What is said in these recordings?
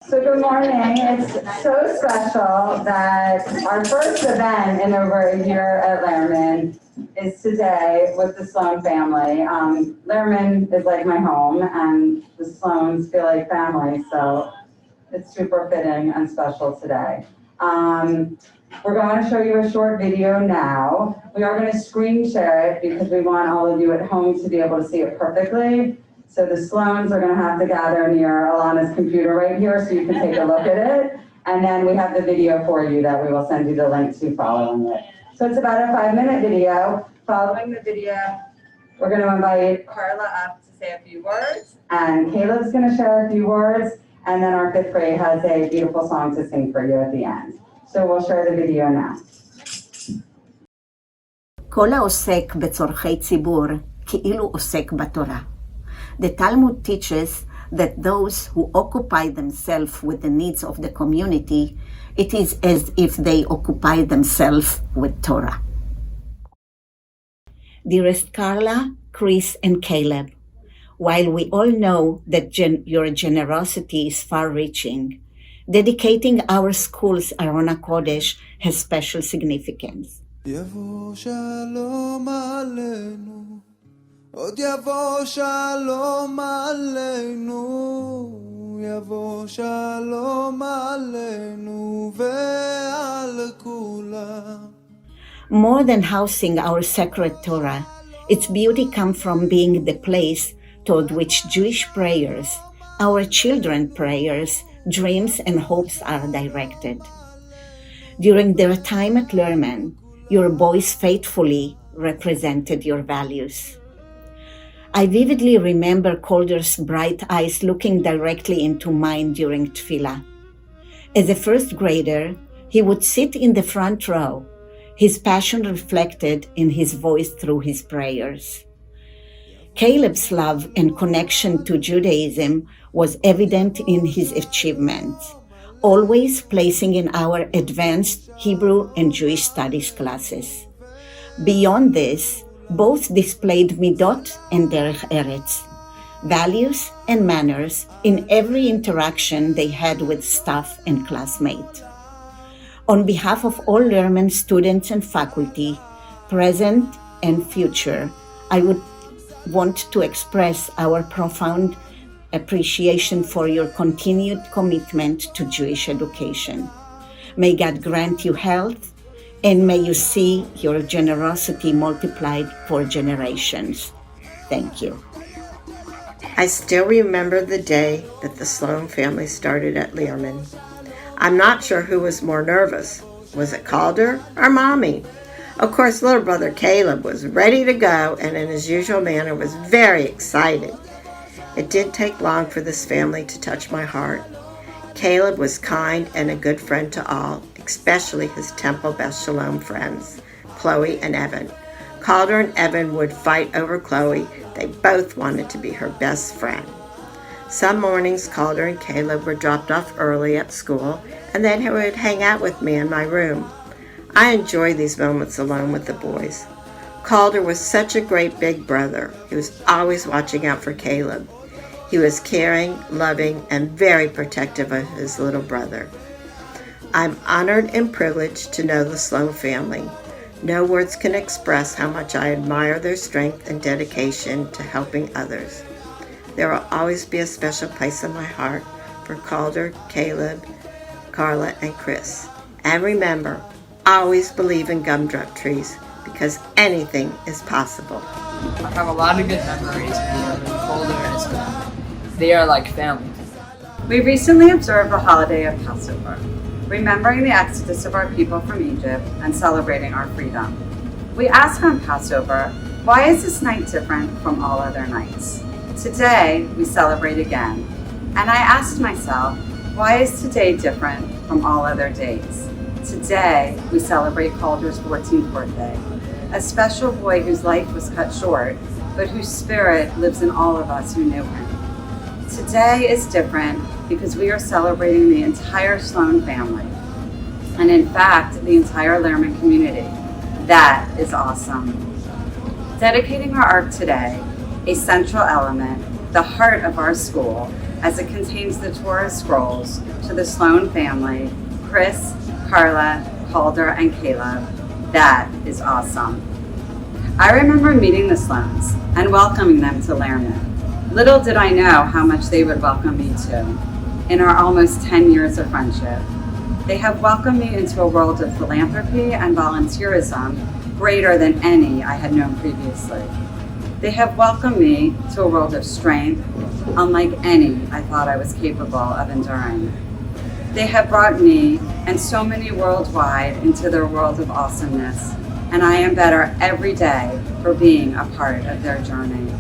So good morning. It's so special that our first event in over a year at Lehrman is today with the Sloan family. Lehrman is like my home and the Sloans feel like family, so it's super fitting and special today. We're going to show you a short video now. We are going to screen share it because we want all of you at home to be able to see it perfectly. So the Sloans are going to have to gather near Alana's computer right here so you can take a look at it. And then we have the video for you that we will send you the link to following it. So it's about a 5-minute video. Following the video, we're going to invite Carla up to say a few words. And Caleb's going to share a few words. And then our 5th grade has a beautiful song to sing for you at the end. So we'll share the video now. כל העוסק בצורכי ציבור כאילו עוסק בתורה. The Talmud teaches that those who occupy themselves with the needs of the community, it is as if they occupy themselves with Torah. Dearest Carla, Chris, and Caleb, while we all know that your generosity is far-reaching, dedicating our schools Arona Kodesh has special significance. יבוא שלום עלינו, עוד יבוא שלום עלינו, יבוא שלום עלינו ועל כולם. More than housing our sacred Torah, its beauty comes from being the place toward which Jewish prayers, our children's prayers, dreams and hopes are directed. During their time at Lehrman, your boys faithfully represented your values. I vividly remember Calder's bright eyes looking directly into mine during tefillah. As a first grader, he would sit in the front row, his passion reflected in his voice through his prayers. Caleb's love and connection to Judaism was evident in his achievements, always placing in our advanced Hebrew and Jewish studies classes. Beyond this, both displayed midot and derech eretz, values and manners in every interaction they had with staff and classmates. On behalf of all Lehrman students and faculty, present and future, I would want to express our profound appreciation for your continued commitment to Jewish education. May God grant you health, and may you see your generosity multiplied for generations. Thank you. I still remember the day that the Sloan family started at Lehrman. I'm not sure who was more nervous. Was it Calder or Mommy? Of course, little brother Caleb was ready to go and in his usual manner was very excited. It didn't take long for this family to touch my heart. Caleb was kind and a good friend to all, especially his Temple Beth Shalom friends, Chloe and Evan. Calder and Evan would fight over Chloe. They both wanted to be her best friend. Some mornings, Calder and Caleb were dropped off early at school, and then he would hang out with me in my room. I enjoyed these moments alone with the boys. Calder was such a great big brother. He was always watching out for Caleb. He was caring, loving, and very protective of his little brother. I'm honored and privileged to know the Sloan family. No words can express how much I admire their strength and dedication to helping others. There will always be a special place in my heart for Calder, Caleb, Carla, and Chris. And remember, always believe in gumdrop trees because anything is possible. I have a lot of good memories with Calder and his family. They are like family. We recently observed the holiday of Passover, remembering the exodus of our people from Egypt and celebrating our freedom. We ask on Passover, why is this night different from all other nights? Today, we celebrate again. And I asked myself, why is today different from all other days? Today, we celebrate Calder's 14th birthday, a special boy whose life was cut short, but whose spirit lives in all of us who knew him. Today is different because we are celebrating the entire Sloan family, and in fact, the entire Lehrman community. That is awesome. Dedicating our ark today, a central element, the heart of our school, as it contains the Torah scrolls to the Sloan family, Chris, Carla, Calder, and Caleb. That is awesome. I remember meeting the Sloans and welcoming them to Lehrman. Little did I know how much they would welcome me to in our almost 10 years of friendship. They have welcomed me into a world of philanthropy and volunteerism greater than any I had known previously. They have welcomed me to a world of strength, unlike any I thought I was capable of enduring. They have brought me and so many worldwide into their world of awesomeness, and I am better every day for being a part of their journey.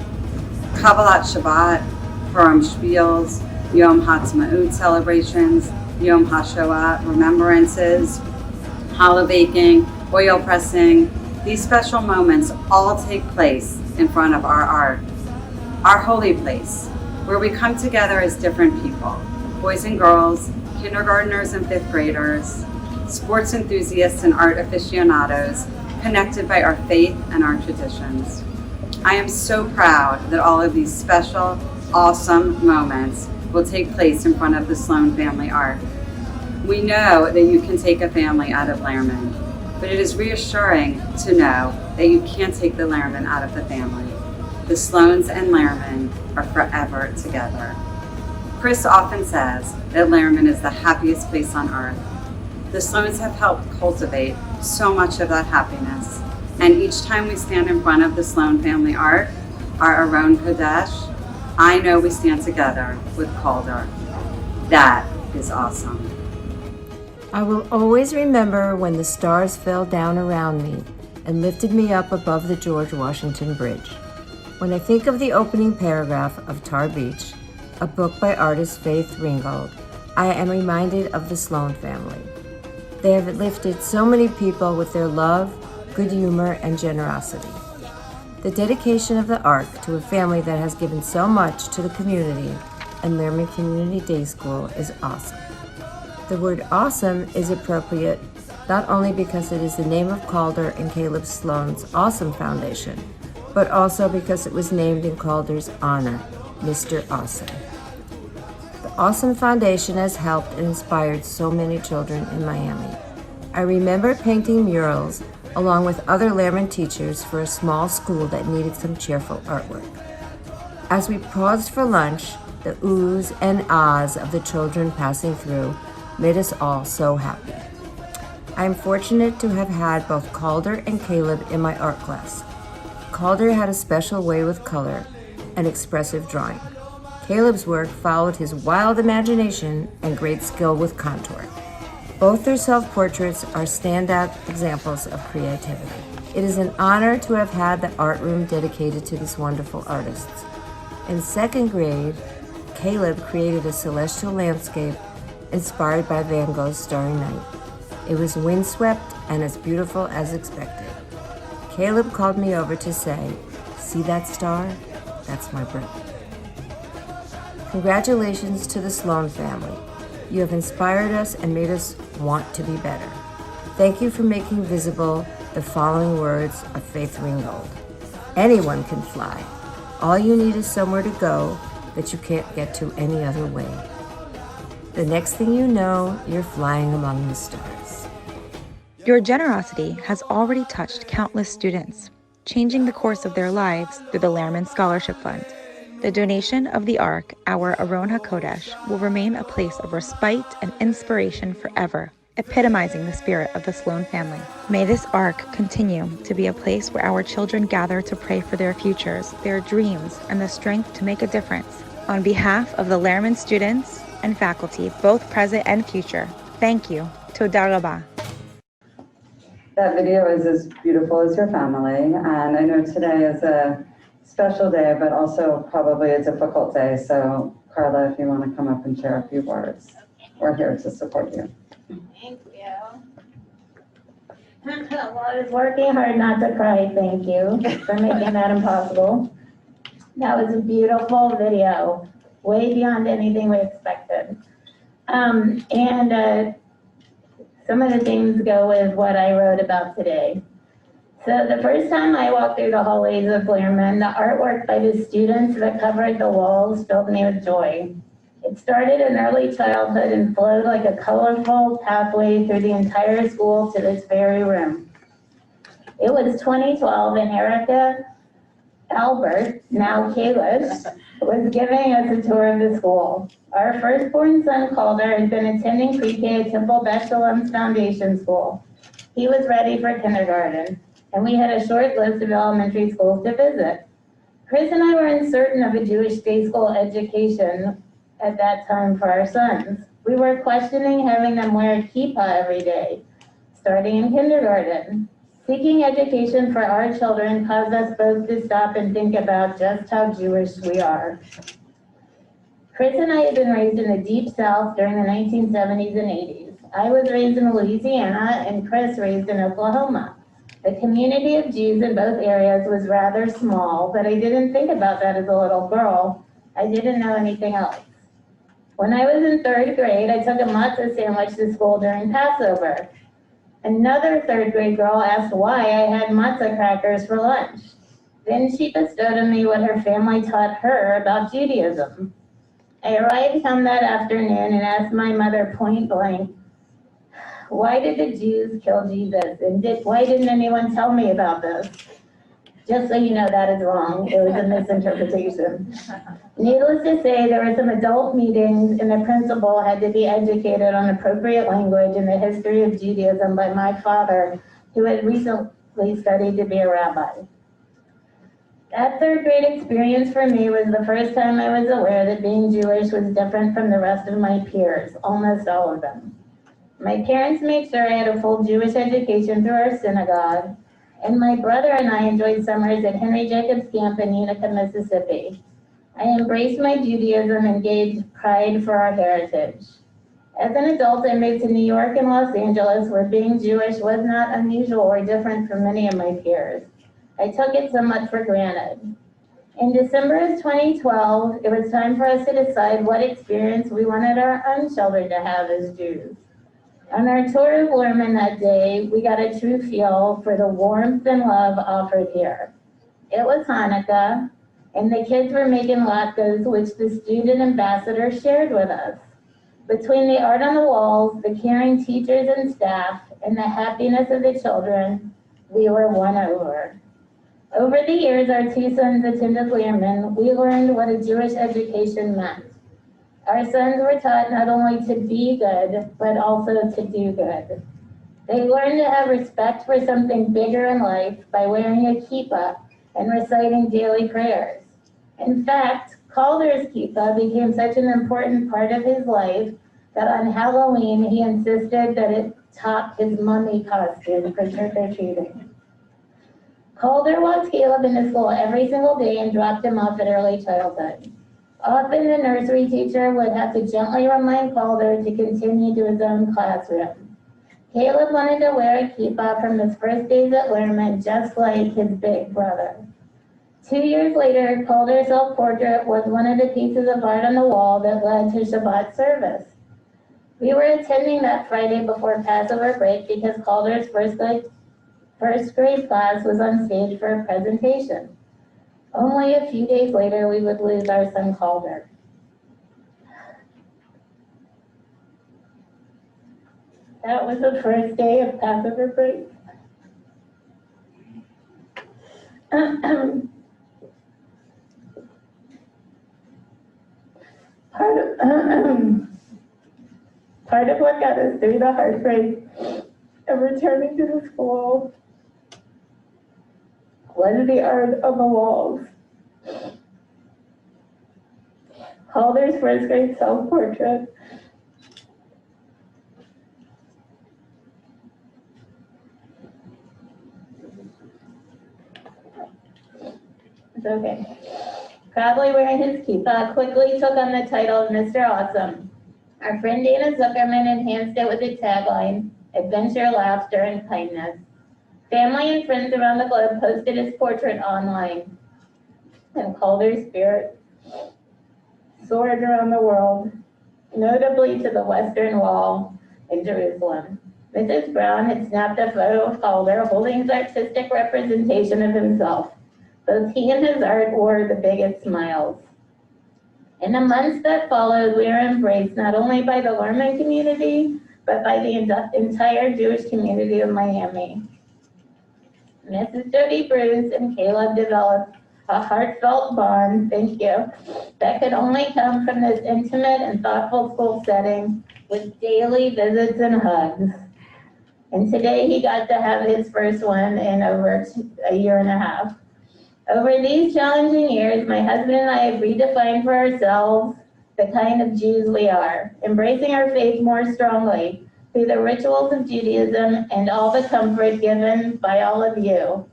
Kabbalat Shabbat, Purim Spiels, Yom HaTzmaut celebrations, Yom HaShoah remembrances, challah baking, oil pressing. These special moments all take place in front of our art. Our holy place, where we come together as different people, boys and girls, kindergartners and fifth graders, sports enthusiasts and art aficionados, connected by our faith and our traditions. I am so proud that all of these special, awesome moments will take place in front of the Sloan family art. We know that you can take a family out of Lehrman, but it is reassuring to know that you can't take the Lehrman out of the family. The Sloans and Lehrman are forever together. Chris often says that Lehrman is the happiest place on earth. The Sloans have helped cultivate so much of that happiness, and each time we stand in front of the Sloan family art, our Aron Kodesh, I know we stand together with Calder. That is awesome. I will always remember when the stars fell down around me and lifted me up above the George Washington Bridge. When I think of the opening paragraph of Tar Beach, a book by artist Faith Ringgold, I am reminded of the Sloan family. They have lifted so many people with their love, good humor, and generosity. The dedication of the Ark to a family that has given so much to the community and Lehrman Community Day School is awesome. The word awesome is appropriate not only because it is the name of Calder and Caleb Sloan's Awesome Foundation, but also because it was named in Calder's honor, Mr. Awesome. The Awesome Foundation has helped and inspired so many children in Miami. I remember painting murals along with other Lehrman teachers for a small school that needed some cheerful artwork. As we paused for lunch, the oohs and ahs of the children passing through made us all so happy. I am fortunate to have had both Calder and Caleb in my art class. Calder had a special way with color and expressive drawing. Caleb's work followed his wild imagination and great skill with contour. Both their self-portraits are standout examples of creativity. It is an honor to have had the art room dedicated to these wonderful artists. In second grade, Caleb created a celestial landscape inspired by Van Gogh's Starry Night. It was windswept and as beautiful as expected. Caleb called me over to say, "See that star? That's my brother." Congratulations to the Sloan family. You have inspired us and made us want to be better. Thank you for making visible the following words of Faith Ringgold. Anyone can fly. All you need is somewhere to go that you can't get to any other way. The next thing you know, you're flying among the stars. Your generosity has already touched countless students, changing the course of their lives through the Lehrman Scholarship Fund. The donation of the Ark, our Aron HaKodesh, will remain a place of respite and inspiration forever, epitomizing the spirit of the Sloan family. May this Ark continue to be a place where our children gather to pray for their futures, their dreams, and the strength to make a difference. On behalf of the Lehrman students and faculty, both present and future, thank you. Toda rabah. That video is as beautiful as your family, and I know today is a special day, but also probably a difficult day. So Carla, if you want to come up and share a few words, we're here to support you. Thank you. Well, I was working hard not to cry. Thank you for making that impossible. That was a beautiful video, way beyond anything we expected. Some of the things go with what I wrote about today. So the first time I walked through the hallways of Lehrman, the artwork by the students that covered the walls filled me with joy. It started in early childhood and flowed like a colorful pathway through the entire school to this very room. It was 2012 and Erica Albert, now Caleb, was giving us a tour of the school. Our firstborn son, Calder, had been attending pre-K at Temple Beth-Shalom's Foundation School. He was ready for kindergarten, and we had a short list of elementary schools to visit. Chris and I were uncertain of a Jewish day school education at that time for our sons. We were questioning having them wear a kippah every day, starting in kindergarten. Seeking education for our children caused us both to stop and think about just how Jewish we are. Chris and I had been raised in the Deep South during the 1970s and 80s. I was raised in Louisiana and Chris raised in Oklahoma. The community of Jews in both areas was rather small, but I didn't think about that as a little girl. I didn't know anything else. When I was in third grade, I took a matzah sandwich to school during Passover. Another third grade girl asked why I had matzah crackers for lunch. Then she bestowed on me what her family taught her about Judaism. I arrived home that afternoon and asked my mother point blank, why did the Jews kill Jesus? And why didn't anyone tell me about this? Just so you know, that is wrong. It was a misinterpretation. Needless to say, there were some adult meetings and the principal had to be educated on appropriate language in the history of Judaism by my father, who had recently studied to be a rabbi. That third grade experience for me was the first time I was aware that being Jewish was different from the rest of my peers, almost all of them. My parents made sure I had a full Jewish education through our synagogue, and my brother and I enjoyed summers at Henry Jacobs Camp in Utica, Mississippi. I embraced my Judaism and gained pride for our heritage. As an adult, I moved to New York and Los Angeles, where being Jewish was not unusual or different from many of my peers. I took it somewhat for granted. In December of 2012, it was time for us to decide what experience we wanted our own children to have as Jews. On our tour of Lehrman that day, we got a true feel for the warmth and love offered here. It was Hanukkah, and the kids were making latkes, which the student ambassador shared with us. Between the art on the walls, the caring teachers and staff, and the happiness of the children, we were won over. Over the years our two sons attended Lehrman, we learned what a Jewish education meant. Our sons were taught not only to be good, but also to do good. They learned to have respect for something bigger in life by wearing a kippah and reciting daily prayers. In fact, Calder's kippah became such an important part of his life that on Halloween he insisted that it top his mummy costume for trick-or-treating. Calder walked Caleb into school every single day and dropped him off at early childhood. Often the nursery teacher would have to gently remind Calder to continue to his own classroom. Caleb wanted to wear a kippah from his first days at Lehrman, just like his big brother. 2 years later, Calder's self-portrait was one of the pieces of art on the wall that led to Shabbat service. We were attending that Friday before Passover break because Calder's first grade class was on stage for a presentation. Only a few days later, we would lose our son Calder. That was the first day of Passover break. Part of what got us through the heartbreak of returning to the school was the art on the walls. Calder's first grade self-portrait it's okay. Proudly wearing his kippah, quickly took on the title of Mr. Awesome. Our friend Dana Zuckerman enhanced it with a tagline, adventure, laughter, and kindness. Family and friends around the globe posted his portrait online, and Calder's spirit soared around the world, notably to the Western Wall in Jerusalem. Mrs. Brown had snapped a photo of Calder holding his artistic representation of himself. Both he and his art wore the biggest smiles. In the months that followed, we were embraced not only by the Lehrman community, but by the entire Jewish community of Miami. Mrs. Jodi Bruce and Caleb developed a heartfelt bond, thank you, that could only come from this intimate and thoughtful school setting with daily visits and hugs. And today he got to have his first one in over a year and a half. Over these challenging years, my husband and I have redefined for ourselves the kind of Jews we are, embracing our faith more strongly through the rituals of Judaism and all the comfort given by all of you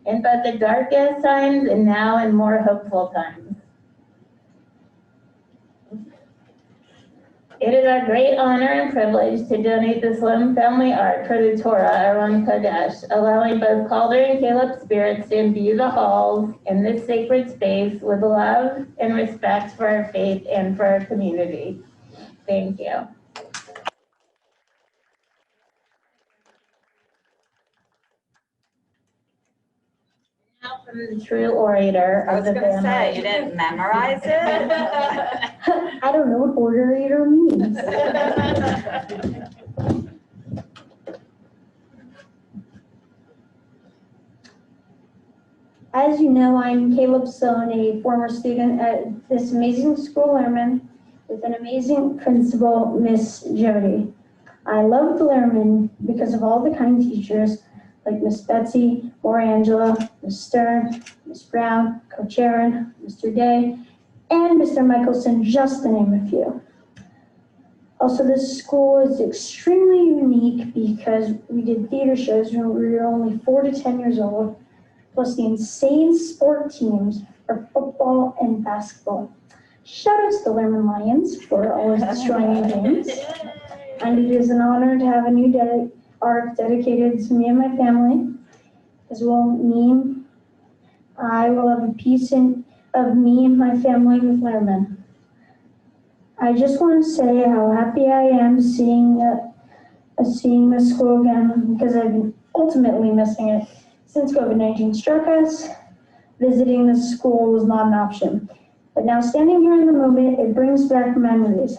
in both the darkest times and now in more hopeful times. It is our great honor and privilege to donate the Sloan family art for the Torah, Aron Kodesh, allowing both Calder and Caleb's spirits to imbue the halls in this sacred space with love and respect for our faith and for our community. Thank you. Now from the true orator of the family. Say, you didn't memorize it? I don't know what orator means. As you know, I'm Caleb Sloan, a former student at this amazing school, Lehrman, with an amazing principal, Miss Jodi. I love the Lehrman because of all the kind teachers like Miss Betsy, or Angela, Miss Stern, Miss Brown, Coach Aaron, Mr. Day, and Mr. Michelson, just to name a few. Also, this school is extremely unique because we did theater shows when we were only 4 to 10 years old, plus the insane sport teams for football and basketball. Shout out to the Lehrman Lions for always destroying games. And it is an honor to have a new arc dedicated to me and my family, as will mean I will have a piece of me and my family with Lehrman. I just want to say how happy I am seeing the school again, because I've been ultimately missing it since COVID-19 struck us. Visiting the school was not an option. But now standing here in the moment, it brings back memories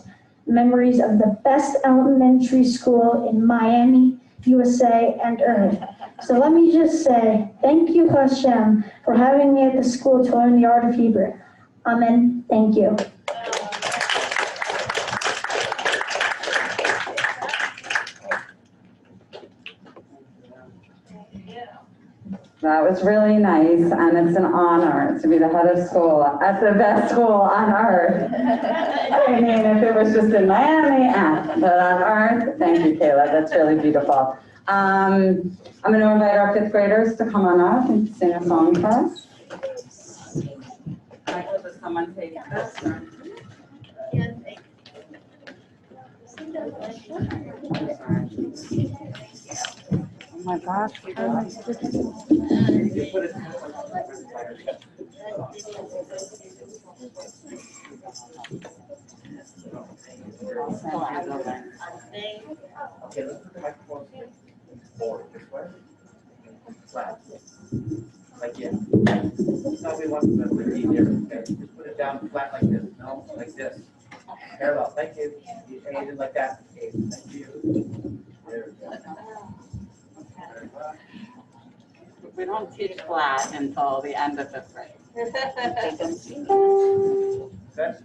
of the best elementary school in Miami, USA, and Earth. So let me just say, thank you, Hashem, for having me at the school to learn the art of Hebrew. Amen. Thank you. That was really nice, and it's an honor to be the head of school at the best school on earth. I mean, if it was just in Miami, but on earth, thank you, Caleb. That's really beautiful. I'm going to invite our 5th graders to come on up and sing a song for us. Michael, does someone take this? Yes, thank you. Oh my gosh, we do. Okay, let's put the microphone forward this way. Flat. Like this. No, we want the be here. Okay, just put it down flat like this. No, like this. Parallel. Thank you. You made it like that. Okay, thank you. There we go. We don't teach flat until the end of 5th grade. Set.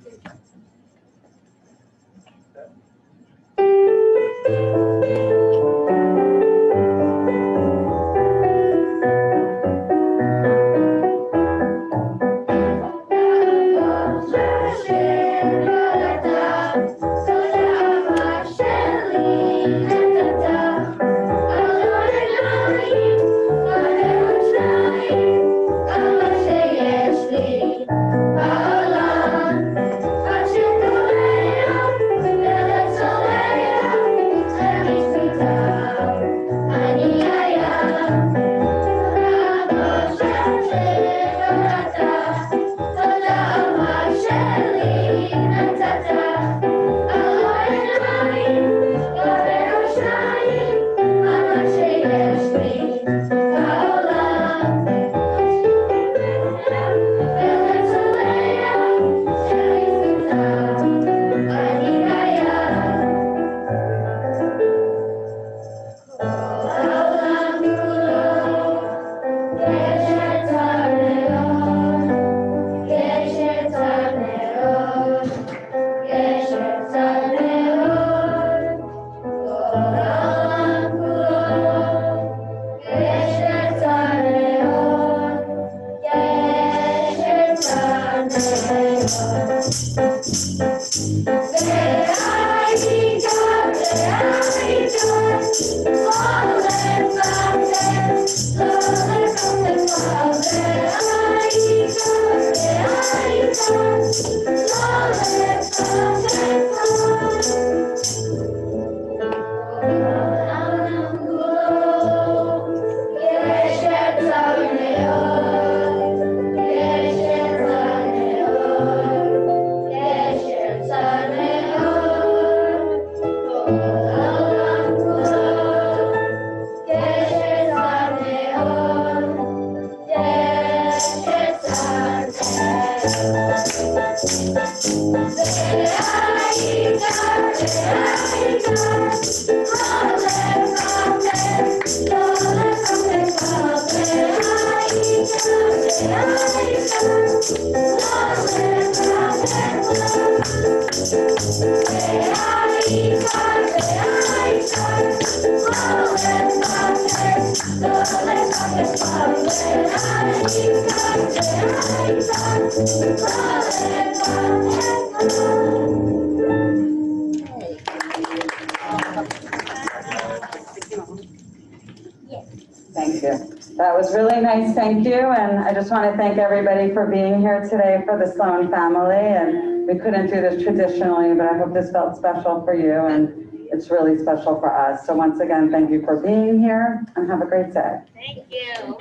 Thank you. That was really nice, thank you. And I just want to thank everybody for being here today for the Sloan family. And we couldn't do this traditionally, but I hope this felt special for you, and it's really special for us. So once again, thank you for being here, and have a great day. Thank you.